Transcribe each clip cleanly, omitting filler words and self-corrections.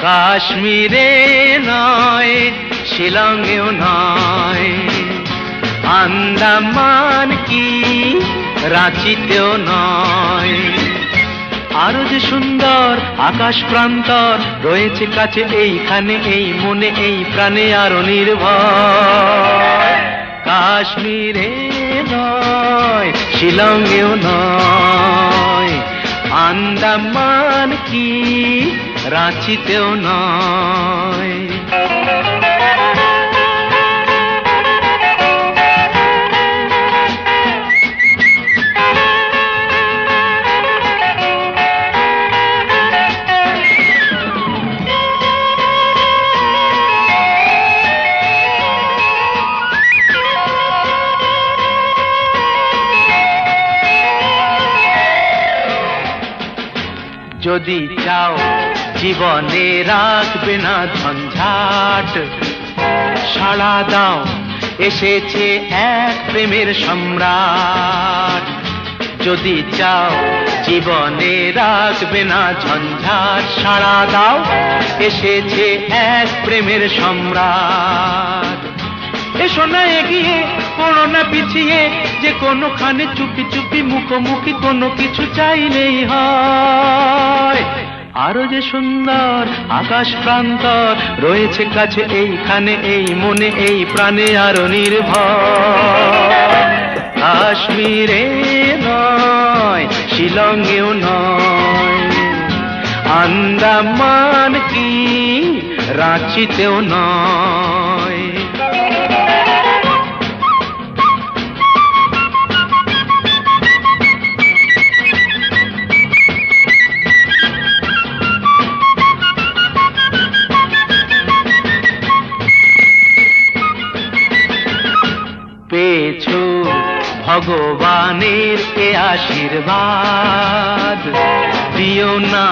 কাশ্মীরে নয়, শিলংয়েও নয়, আন্দামান কি রাঁচিতেও নয়, আরো যে সুন্দর আকাশ প্রান্তর রয়েছে কাছে এইখানে, এই মনে এই প্রাণে আরো নির্ভর। কাশ্মীরে নয়, শিলংয়েও নয়, আন্দামান কি রাঁচিতেও নয়। যদি চাও জীবনে রাখবে না ঝঞ্ঝাট, সাড়া দাও এসেছে এক প্রেমের সম্রাট। যদি চাও জীবনে রাখবে না ঝঞ্ঝাট, সাড়া দাও এসেছে এক প্রেমের সম্রাট। এসো না এগিয়ে, পড়ো না পিছিয়ে, যে কোনোখানে চুপি চুপি মুখোমুখি কোনো কিছু চাইলেই হয়। আরো যে সুন্দর আকাশ প্রান্তর রয়েছে কাছে এইখানে, এই মনে এই প্রাণে আরো নির্ভর। কাশ্মীরে নয়, শিলংয়েও নয়, আন্দামান কি রাঁচিতেও নয়। পেয়েছো ভগবানের এ আশীর্বাদ, দিও না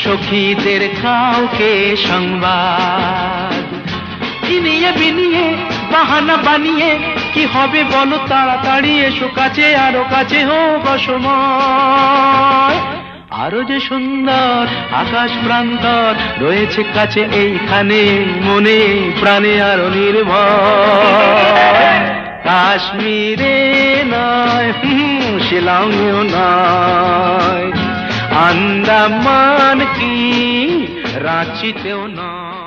সখীদের কাউকে সংবাদ। ইনিয়ে বিনিয়ে বাহানা বানিয়ে কি হবে বলো, তাড়াতাড়ি এসো কাছে, আরো কাছে হোক সময়। আরো যে সুন্দর আকাশ প্রান্তর রয়েছে কাছে এইখানে, মনে প্রাণে আরো নির্ভর। কাশ্মীরে নয়, শিলংয়েও নয়, আন্দামান কি রাঁচিতেও নয়।